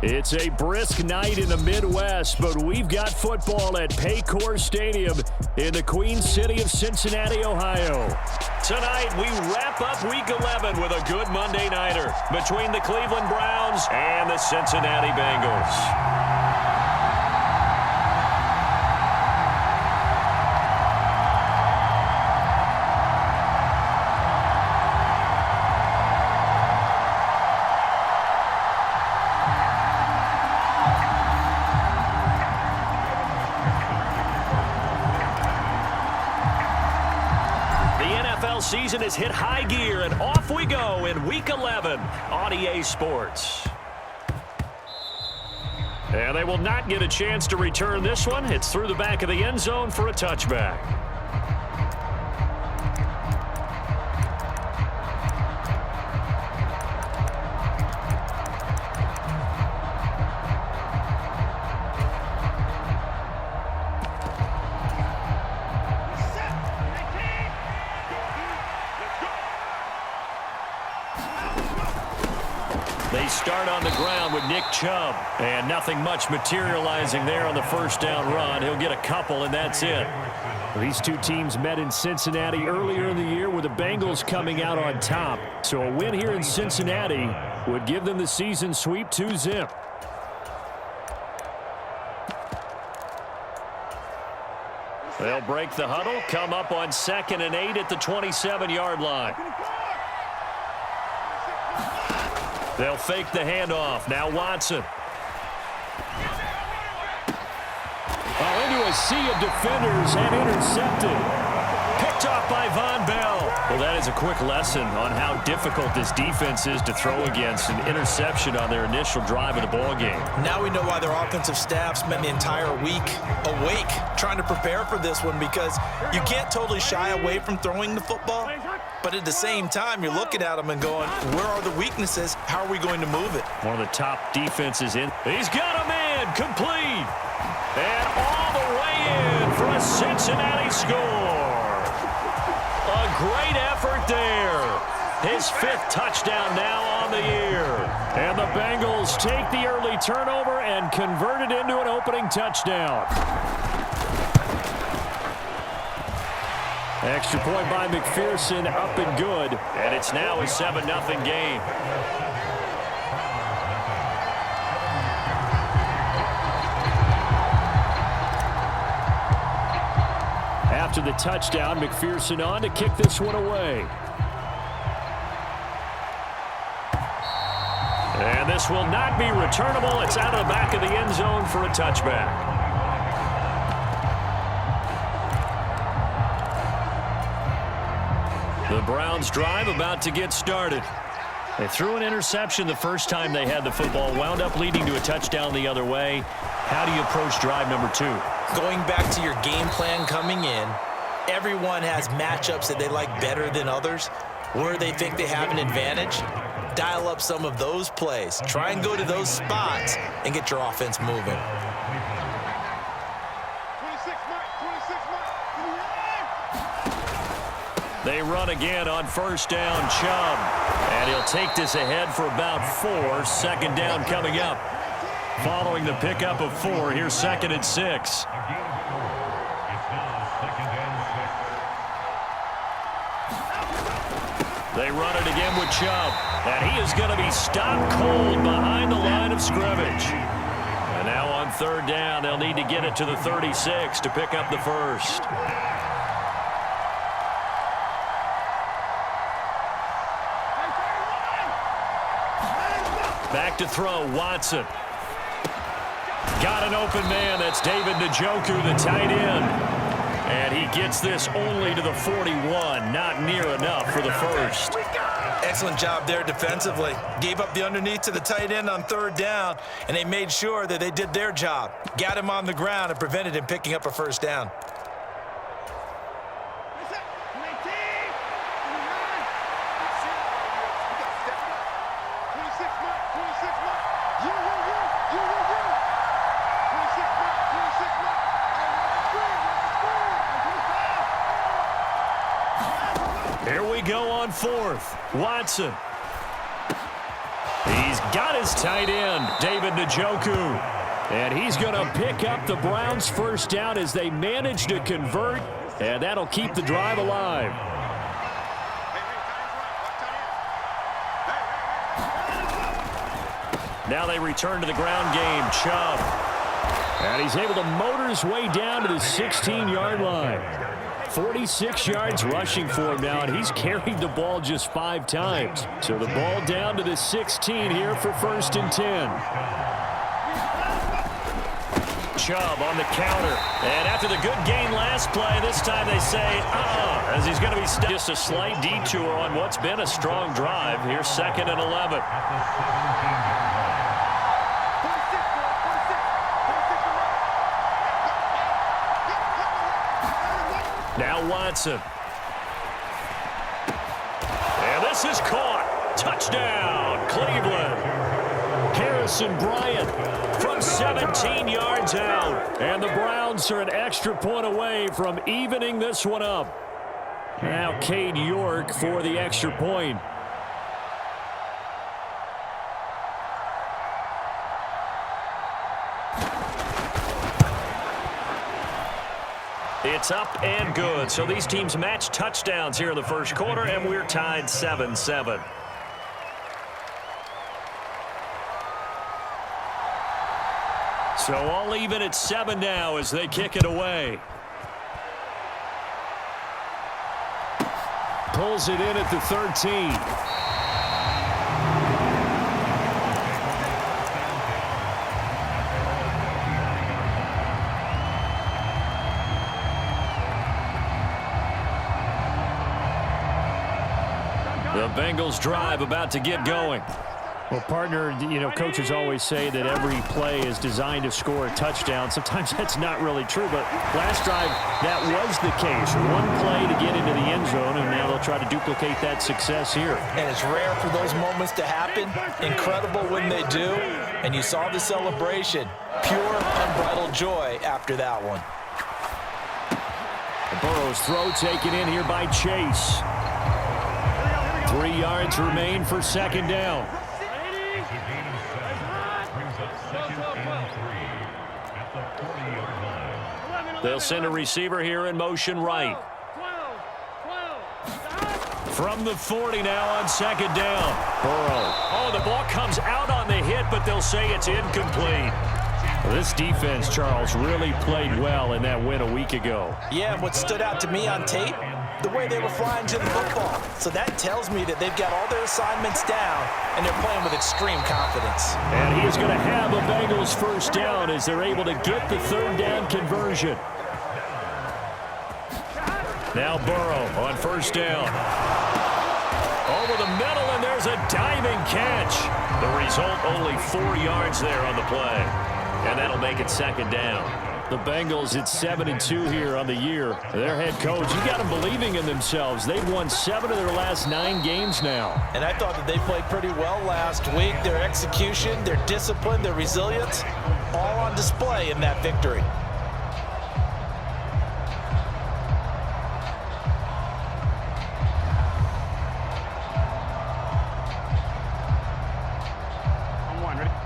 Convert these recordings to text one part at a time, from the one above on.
It's a brisk night in the Midwest, but we've got football at Paycor Stadium in the Queen City of Cincinnati, Ohio. Tonight, we wrap up Week 11 with a good Monday nighter between the Cleveland Browns and the Cincinnati Bengals. Season has hit high gear, and off we go in Week 11 on EA Sports. And they will not get a chance to return this one. It's through the back of the end zone for a touchback. They start on the ground with Nick Chubb, and nothing much materializing there on the first down run. He'll get a couple, and that's it. These two teams met in Cincinnati earlier in the year with the Bengals coming out on top. So a win here in Cincinnati would give them the season sweep 2-zip. They'll break the huddle, come up on 2nd and 8 at the 27-yard line. They'll fake the handoff. Now Watson. Into a sea of defenders and intercepted. Picked off by Von Bell. Well, that is a quick lesson on how difficult this defense is to throw against. An interception on their initial drive of the ballgame. Now we know why their offensive staff spent the entire week awake trying to prepare for this one, because you can't totally shy away from throwing the football. But at the same time, you're looking at them and going, where are the weaknesses? How are we going to move it? One of the top defenses in. He's got a man, complete. And all the way in for a Cincinnati score. A great effort there. His 5th touchdown now on the year. And the Bengals take the early turnover and convert it into an opening touchdown. Extra point by McPherson, up and good. And it's now a 7-0 game. After the touchdown, McPherson on to kick this one away. And this will not be returnable. It's out of the back of the end zone for a touchback. The Browns drive about to get started. They threw an interception the first time they had the football, wound up leading to a touchdown the other way. How do you approach drive number 2? Going back to your game plan coming in, everyone has matchups that they like better than others, where they think they have an advantage. Dial up some of those plays. Try and go to those spots and get your offense moving. They run again on first down, Chubb. And he'll take this ahead for about 4. 2nd down coming up. Following the pickup of 4, here's 2nd and 6. They run it again with Chubb. And he is going to be stopped cold behind the line of scrimmage. And now on 3rd down, they'll need to get it to the 36 to pick up the first. Back to throw, Watson. Got an open man. That's David Njoku, the tight end. And he gets this only to the 41. Not near enough for the first. Excellent job there defensively. Gave up the underneath to the tight end on 3rd down, and they made sure that they did their job. Got him on the ground and prevented him picking up a first down. Here we go on 4th. Watson. He's He's got his tight end, David Njoku. And he's going to pick up the Browns' first down as they manage to convert, and that'll keep the drive alive. Now they return to the ground game. Chubb. And he's able to motor his way down to the 16-yard line. 46 yards rushing for him now, and he's carried the ball just 5 times. So the ball down to the 16 here for 1st and 10. Chubb on the counter. And after the good gain last play, this time they say, as he's going to be stuck. Just a slight detour on what's been a strong drive. Here's 2nd and 11. Now Watson. And this is caught. Touchdown, Cleveland. Harrison Bryant from 17 yards out. And the Browns are an extra point away from evening this one up. Now Cade York for the extra point. It's up and good. So these teams match touchdowns here in the first quarter, and we're tied 7-7. So all even at 7 now as they kick it away. Pulls it in at the 13. The Bengals drive about to get going. Well, partner, coaches always say that every play is designed to score a touchdown. Sometimes that's not really true, but last drive, that was the case. One play to get into the end zone, and now they'll try to duplicate that success here. And it's rare for those moments to happen. Incredible when they do. And you saw the celebration. Pure, unbridled joy after that one. Burrow's throw taken in here by Chase. 3 yards remain for 2nd down. They'll send a receiver here in motion right. From the 40 now on 2nd down. Burrow. Oh, the ball comes out on the hit, but they'll say it's incomplete. Well, this defense, Charles, really played well in that win a week ago. Yeah, and what stood out to me on tape, the way they were flying to the football. So that tells me that they've got all their assignments down, and they're playing with extreme confidence. And he is going to have a Bengals first down as they're able to get the 3rd down conversion. Now Burrow on 1st down. Over the middle, and there's a diving catch. The result, only 4 yards there on the play. And that'll make it 2nd down. The Bengals at 7-2 here on the year. Their head coach, you got them believing in themselves. They've won 7 of their last 9 games now. And I thought that they played pretty well last week. Their execution, their discipline, their resilience, all on display in that victory.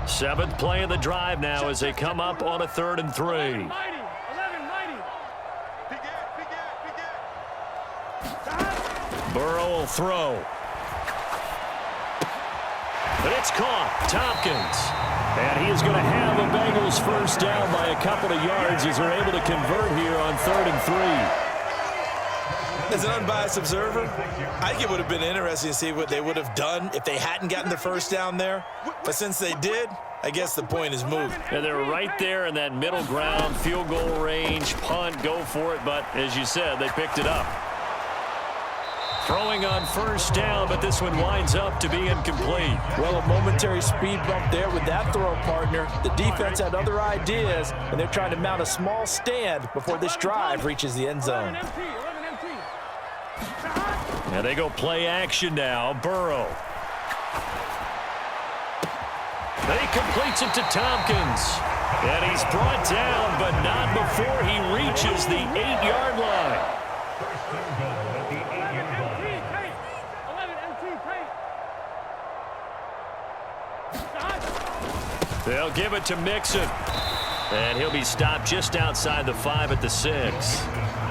Seventh play of the drive now as they come up on a 3rd and 3. Burrow will throw. But it's caught. Tompkins. And he is going to have a Bengals first down by a couple of yards as they're able to convert here on 3rd and 3. As an unbiased observer, I think it would have been interesting to see what they would have done if they hadn't gotten the first down there. But since they did, I guess the point is moot. And they're right there in that middle ground, field goal range, punt, go for it. But as you said, they picked it up. Throwing on 1st down, but this one winds up to be incomplete. Well, a momentary speed bump there with that throw, partner. The defense had other ideas, and they're trying to mount a small stand before this drive reaches the end zone. And they go play action now. Burrow. Then he completes it to Tompkins. And he's brought down, but not before he reaches the 8-yard line. They'll give it to Mixon. And he'll be stopped just outside the 5 at the 6.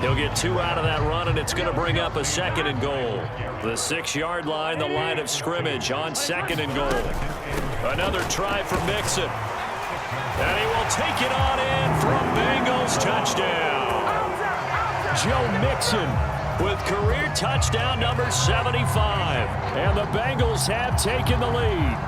He'll get 2 out of that run, and it's going to bring up a 2nd and goal. The 6-yard line, the line of scrimmage on 2nd and goal. Another try for Mixon. And he will take it on in for a Bengals touchdown. Joe Mixon with career touchdown number 75. And the Bengals have taken the lead.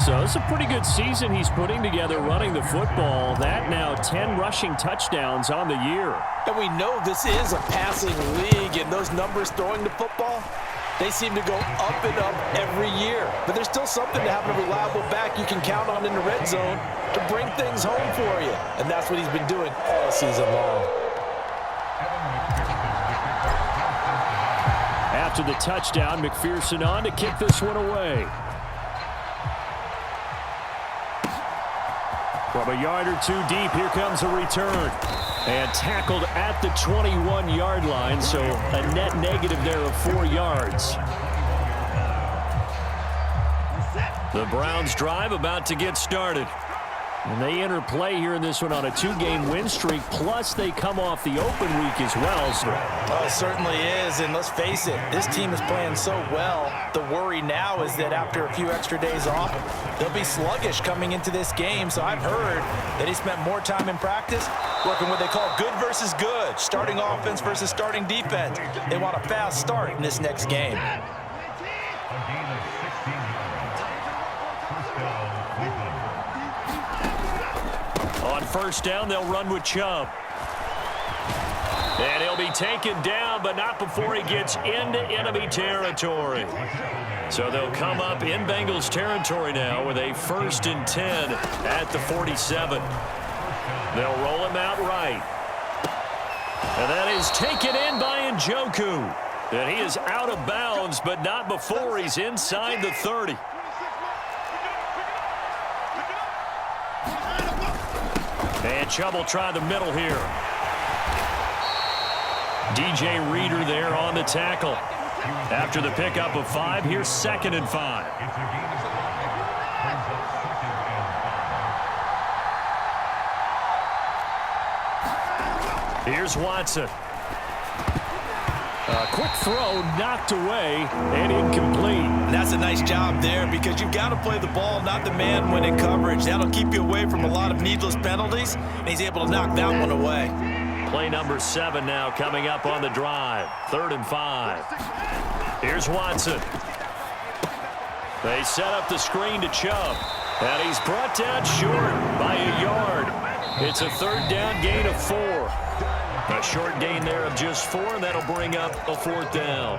So it's a pretty good season he's putting together running the football. That now 10 rushing touchdowns on the year. And we know this is a passing league, and those numbers throwing the football, they seem to go up and up every year. But there's still something to having a reliable back you can count on in the red zone to bring things home for you. And that's what he's been doing all season long. After the touchdown, McPherson on to kick this one away. From a yard or 2 deep, here comes a return. And tackled at the 21-yard line, so a net negative there of 4 yards. The Browns drive about to get started. And they enter play here in this one on a 2-game win streak, plus they come off the open week as well. So. Oh, it certainly is, and let's face it, this team is playing so well. The worry now is that after a few extra days off, they'll be sluggish coming into this game. So I've heard that he spent more time in practice working what they call good versus good, starting offense versus starting defense. They want a fast start in this next game. On first down, they'll run with Chubb. And he'll be taken down, but not before he gets into enemy territory. So they'll come up in Bengals territory now with a 1st and 10 at the 47. They'll roll him out right. And that is taken in by Njoku. And he is out of bounds, but not before he's inside the 30. And Chubb will try the middle here. DJ Reader there on the tackle. After the pickup of 5, here's 2nd and 5. Here's Watson. A quick throw knocked away and incomplete. And that's a nice job there because you've got to play the ball, not the man when in coverage. That'll keep you away from a lot of needless penalties, and he's able to knock that one away. Play number 7 now coming up on the drive. 3rd and 5. Here's Watson. They set up the screen to Chubb, and he's brought down short by a yard. It's a 3rd down gain of 4. A short gain there of just 4, and that'll bring up a 4th down.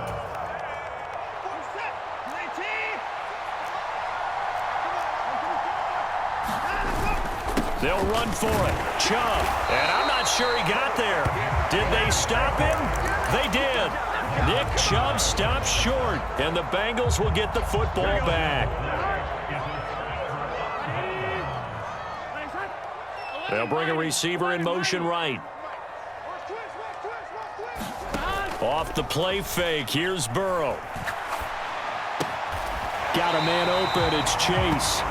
They'll run for it. Chubb. And I'm not sure he got there. Did they stop him? They did. Nick Chubb stopped short, and the Bengals will get the football back. They'll bring a receiver in motion right. Off the play fake, here's Burrow. Got a man open, it's Chase.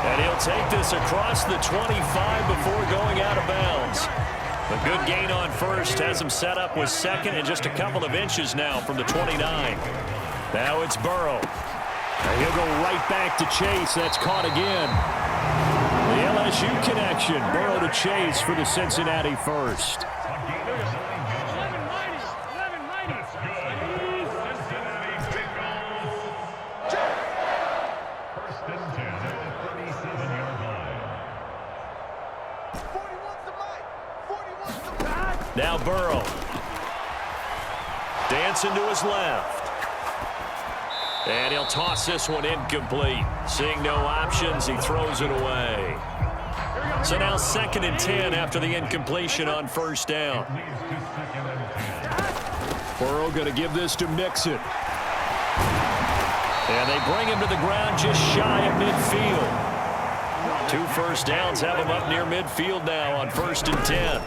And he'll take this across the 25 before going out of bounds. A good gain on first, has him set up with 2nd and just a couple of inches now from the 29. Now it's Burrow. And he'll go right back to Chase, that's caught again. The LSU connection, Burrow to Chase for the Cincinnati first. Now Burrow. Dancing to his left. And he'll toss this one incomplete. Seeing no options, he throws it away. So now 2nd and 10 after the incompletion on first down. Burrow going to give this to Mixon. And they bring him to the ground just shy of midfield. 2 first downs have him up near midfield now on 1st and 10.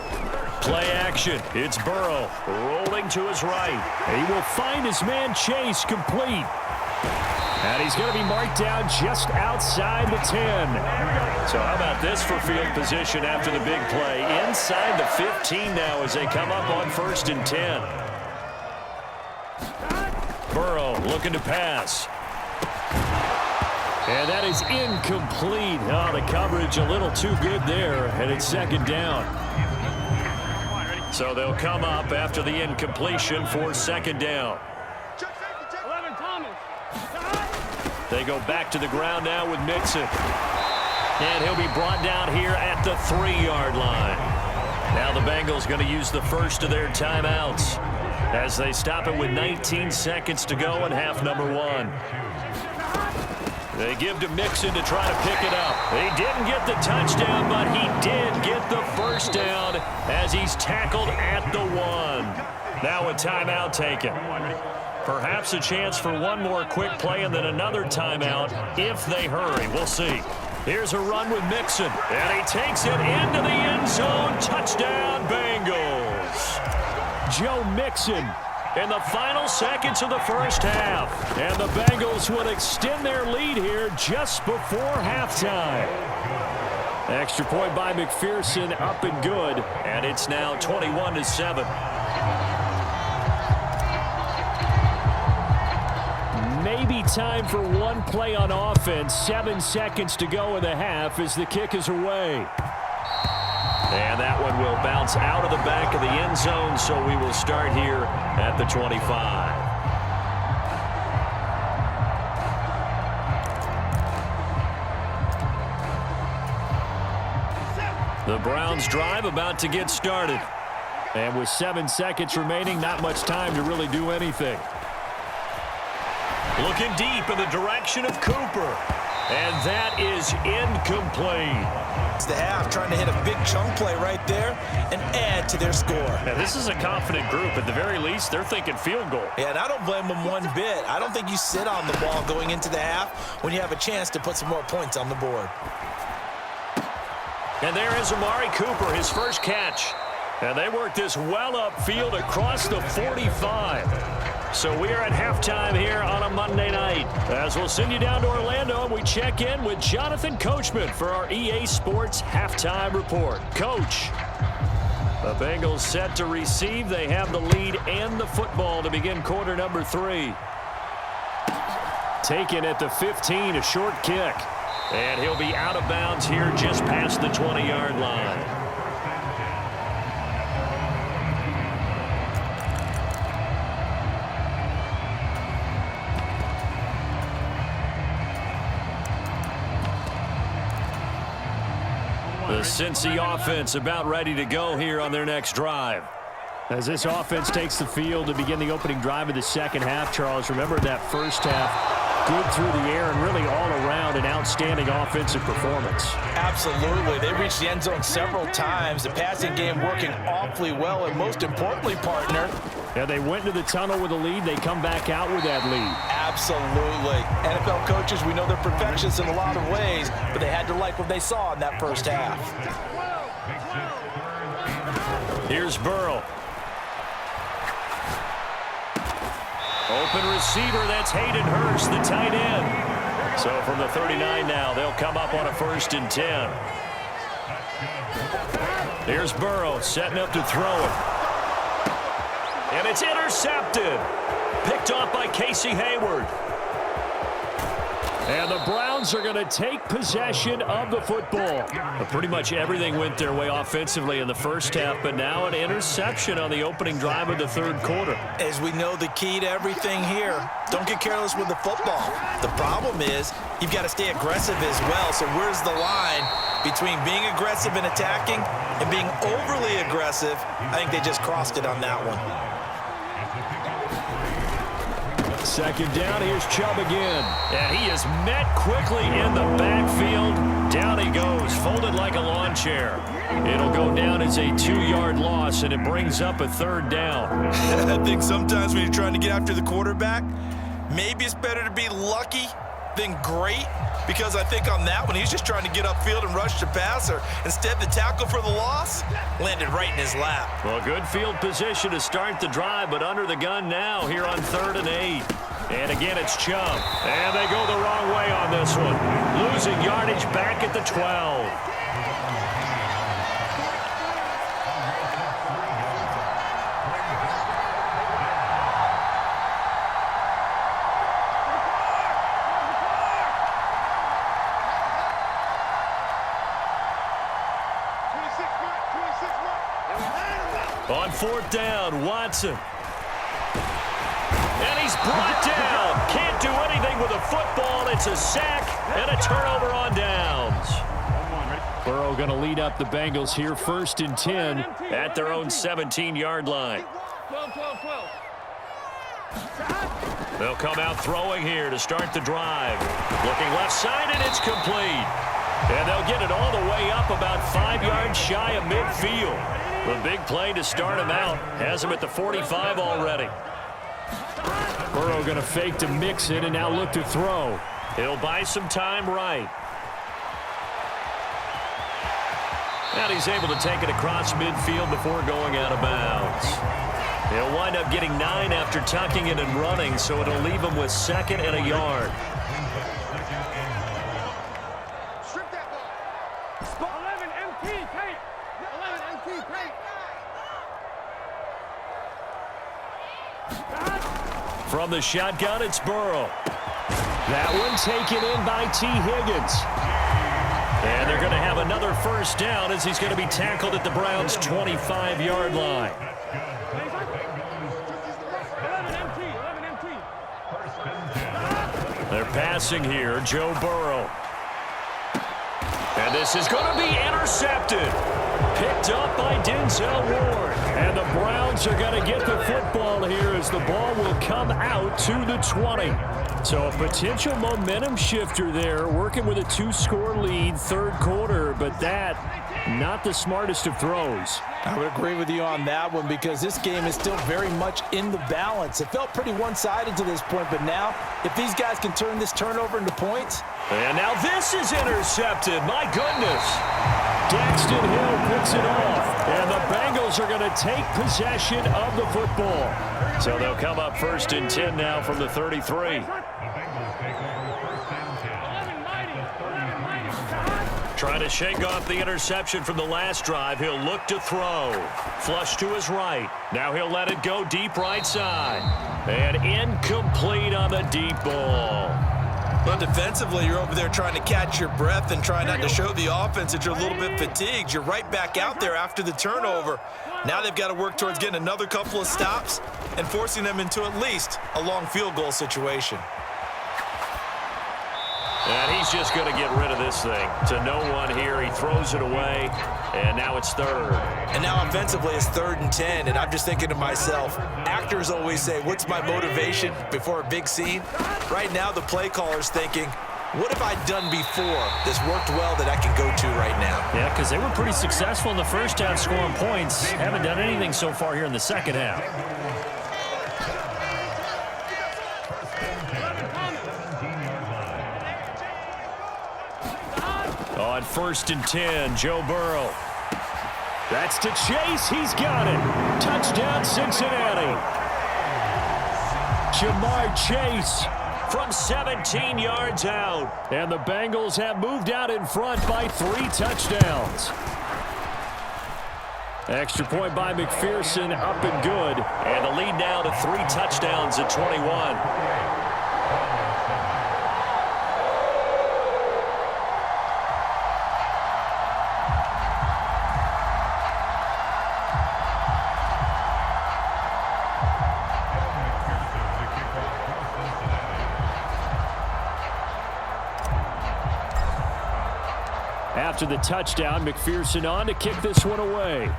Play action. It's Burrow rolling to his right. He will find his man Chase complete. And he's going to be marked down just outside the 10. So how about this for field position after the big play? Inside the 15 now as they come up on 1st and 10. Burrow looking to pass. And that is incomplete. Oh, the coverage a little too good there, and it's 2nd down. So they'll come up after the incompletion for 2nd down. They go back to the ground now with Mixon. And he'll be brought down here at the 3-yard line. Now the Bengals going to use the first of their timeouts as they stop it with 19 seconds to go in half number 1. They give to Mixon to try to pick it up. He didn't get the touchdown, but he did get the first down as he's tackled at the 1. Now a timeout taken. Perhaps a chance for one more quick play and then another timeout if they hurry. We'll see. Here's a run with Mixon, and he takes it into the end zone. Touchdown, Bengals. Joe Mixon in the final seconds of the first half. And the Bengals will extend their lead here just before halftime. Extra point by McPherson, up and good. And it's now 21-7. Maybe time for one play on offense. 7 seconds to go in the half as the kick is away. And that one will bounce out of the back of the end zone, so we will start here at the 25. The Browns drive about to get started. And with 7 seconds remaining, not much time to really do anything. Looking deep in the direction of Cooper. And that is incomplete. It's the half, trying to hit a big chunk play right there and add to their score. Now, this is a confident group. At the very least, they're thinking field goal. Yeah, and I don't blame them one bit. I don't think you sit on the ball going into the half when you have a chance to put some more points on the board. And there is Amari Cooper, his first catch. And they work this well upfield across the 45. So we are at halftime here on a Monday night. As we'll send you down to Orlando, and we check in with Jonathan Coachman for our EA Sports Halftime Report. Coach, the Bengals set to receive. They have the lead and the football to begin quarter number 3. Taken at the 15, a short kick. And he'll be out of bounds here just past the 20-yard line. The Cincy offense about ready to go here on their next drive. As this offense takes the field to begin the opening drive of the second half, Charles, remember that first half, good through the air and really all around an outstanding offensive performance. Absolutely. They reached the end zone several times. The passing game working awfully well, and most importantly, partner. Yeah, they went into the tunnel with a lead. They come back out with that lead. Absolutely. NFL coaches, we know they're perfectionists in a lot of ways, but they had to like what they saw in that first half. Here's Burrow. Open receiver, that's Hayden Hurst, the tight end. So from the 39 now, they'll come up on a 1st and 10. Here's Burrow setting up to throw it. And it's intercepted. Picked off by Casey Hayward. And the Browns are going to take possession of the football. But pretty much everything went their way offensively in the first half, but now an interception on the opening drive of the third quarter. As we know, the key to everything here, don't get careless with the football. The problem is you've got to stay aggressive as well. So where's the line between being aggressive and attacking and being overly aggressive? I think they just crossed it on that one. Second down, here's Chubb again. And he is met quickly in the backfield. Down he goes, folded like a lawn chair. It'll go down as a 2-yard loss, and it brings up a 3rd down. I think sometimes when you're trying to get after the quarterback, maybe it's better to be lucky than great, because I think on that one, he's just trying to get upfield and rush the passer. Instead, the tackle for the loss landed right in his lap. Well, good field position to start the drive, but under the gun now here on 3rd and 8. And again, it's Chubb. And they go the wrong way on this one. Losing yardage back at the 12. On fourth down, Watson. And he's brought down. Can't do anything with a football. It's a sack and a turnover on downs. Burrow going to lead up the Bengals here, 1st and 10 at their own 17-yard line. 12. They'll come out throwing here to start the drive. Looking left side, and it's complete. And they'll get it all the way up about 5 yards shy of midfield. The big play to start him out has him at the 45 already. Burrow going to fake to mix it and now look to throw. He'll buy some time right. And he's able to take it across midfield before going out of bounds. He'll wind up getting 9 after tucking it and running, so it'll leave him with 2nd and a yard. Strip that ball. 11 MT paint. 11 MT paint. From the shotgun, it's Burrow. That one taken in by T. Higgins. And they're going to have another first down as he's going to be tackled at the Browns' 25-yard line. 11 MT. They're passing here, Joe Burrow. And this is going to be intercepted. Picked up by Denzel Ward. And the Browns are going to get the football here as the ball will come out to the 20. So a potential momentum shifter there, working with a 2-score lead, 3rd quarter, but that, not the smartest of throws. I would agree with you on that one because this game is still very much in the balance. It felt pretty one-sided to this point, but now if these guys can turn this turnover into points. And now this is intercepted. My goodness. Daxton Hill picks it off, and the Bengals are going to take possession of the football. So they'll come up 1st and 10 now from the 33. Trying to shake off the interception from the last drive. He'll look to throw. Flush to his right. Now he'll let it go deep right side. And incomplete on the deep ball. Well, defensively, you're over there trying to catch your breath and trying not to show the offense that you're a little bit fatigued. You're right back out there after the turnover. Now they've got to work towards getting another couple of stops and forcing them into at least a long field goal situation. And he's just going to get rid of this thing. To no one here. He throws it away, and now it's 3rd. And now offensively it's 3rd and 10, and I'm just thinking to myself, actors always say, what's my motivation before a big scene? Right now the play caller's thinking, what have I done before that's worked well that I can go to right now? Yeah, because they were pretty successful in the first half scoring points. Haven't done anything so far here in the second half. On 1st and 10, Joe Burrow. That's to Chase. He's got it. Touchdown, Cincinnati. Jamar Chase from 17 yards out. And the Bengals have moved out in front by 3 touchdowns. Extra point by McPherson, up and good. And the lead now to 3 touchdowns at 21. After the touchdown, McPherson on to kick this one away.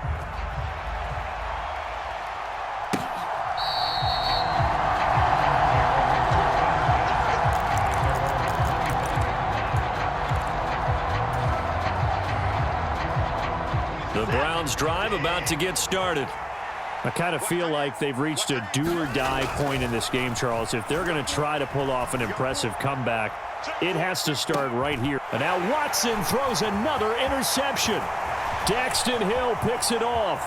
The Browns drive about to get started. I kind of feel like they've reached a do-or-die point in this game, Charles. If they're going to try to pull off an impressive comeback, it has to start right here. And now Watson throws another interception. Daxton Hill picks it off.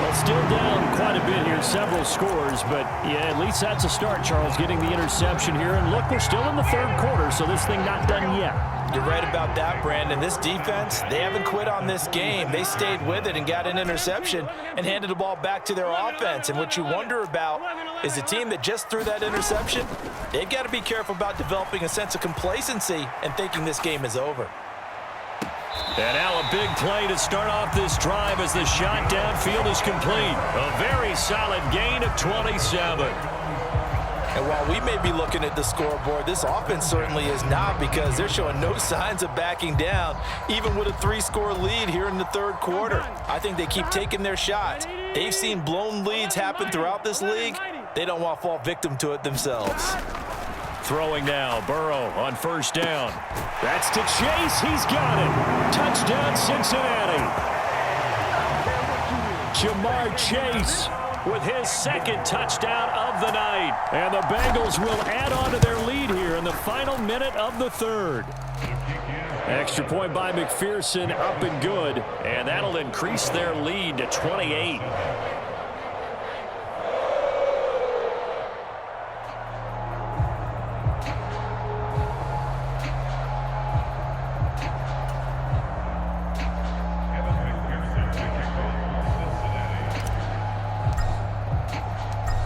Well, still down quite a bit here, several scores, but yeah, at least that's a start, Charles, getting the interception here. And look, we're still in the third quarter, so this thing not done yet. You're right about that, Brandon. This defense, they haven't quit on this game. They stayed with it and got an interception and handed the ball back to their offense. And what you wonder about is the team that just threw that interception, they've got to be careful about developing a sense of complacency and thinking this game is over. And now a big play to start off this drive as the shot downfield is complete. A very solid gain of 27. And while we may be looking at the scoreboard, this offense certainly is not, because they're showing no signs of backing down, even with a 3-score lead here in the third quarter. I think they keep taking their shots. They've seen blown leads happen throughout this league. They don't want to fall victim to it themselves. Throwing now, Burrow on first down. That's to Chase. He's got it. Touchdown, Cincinnati. Jamar Chase with his second touchdown of the night. And the Bengals will add on to their lead here in the final minute of the third. Extra point by McPherson, up and good. And that'll increase their lead to 28.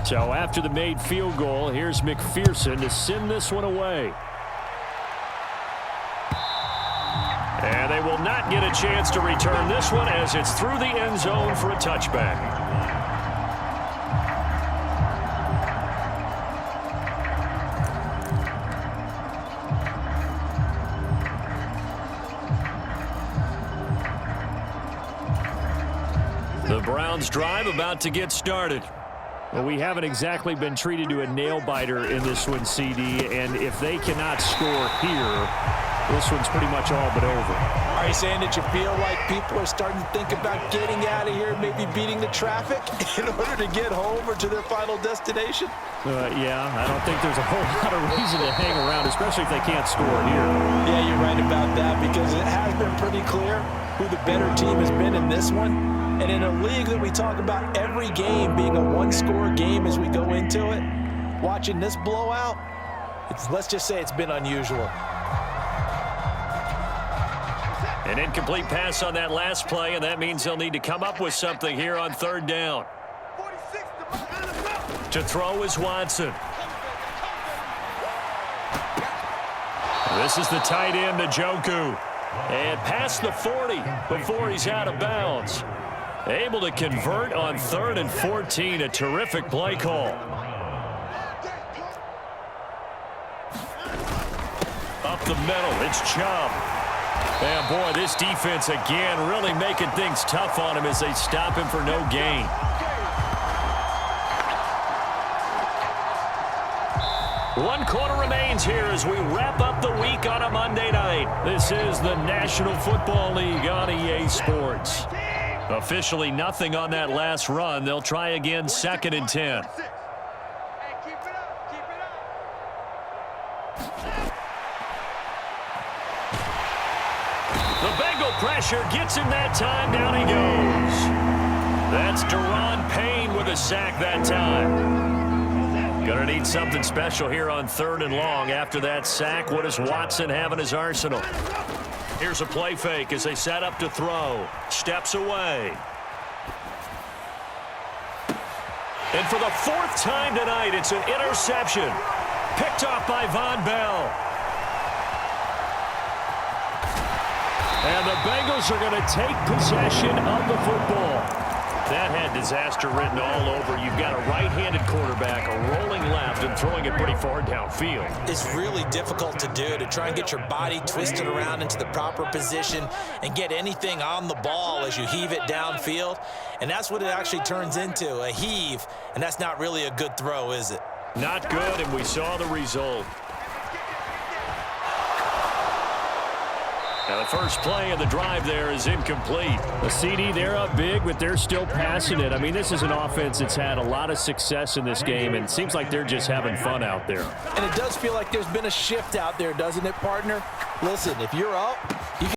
So after the made field goal, here's McPherson to send this one away. And they will not get a chance to return this one as it's through the end zone for a touchback. The Browns drive about to get started. Well, we haven't exactly been treated to a nail-biter in this one, CD, and if they cannot score here, this one's pretty much all but over. Are you saying that you feel like people are starting to think about getting out of here, maybe beating the traffic in order to get home or to their final destination? Yeah, I don't think there's a whole lot of reason to hang around, especially if they can't score here. Yeah, you're right about that, because it has been pretty clear who the better team has been in this one. And in a league that we talk about every game being a one-score game as we go into it, watching this blowout, let's just say it's been unusual. An incomplete pass on that last play, and that means they'll need to come up with something here on third down. To throw is Watson. This is the tight end, Njoku. And past the 40 before he's out of bounds. Able to convert on 3rd and 14. A terrific play call. Up the middle, it's Chubb. And boy, this defense again really making things tough on him as they stop him for no gain. One quarter remains here as we wrap up the week on a Monday night. This is the National Football League on EA Sports. Officially nothing on that last run. They'll try again, 2nd and 10. The Bengal pressure gets him that time. Down he goes. That's Deron Payne with a sack that time. Gonna need something special here on 3rd and long. After that sack, what does Watson have in his arsenal? Here's a play fake as they set up to throw. Steps away. And for the 4th time tonight, it's an interception. Picked off by Von Bell. And the Bengals are going to take possession of the football. That had disaster written all over. You've got a right-handed quarterback, a rolling left, and throwing it pretty far downfield. It's really difficult to do, to try and get your body twisted around into the proper position and get anything on the ball as you heave it downfield. And that's what it actually turns into, a heave. And that's not really a good throw, is it? Not good, and we saw the result. Now the first play of the drive there is incomplete. The CD, they're up big, but they're still passing it. I mean, this is an offense that's had a lot of success in this game, and it seems like they're just having fun out there. And it does feel like there's been a shift out there, doesn't it, partner? Listen, if you're up, you can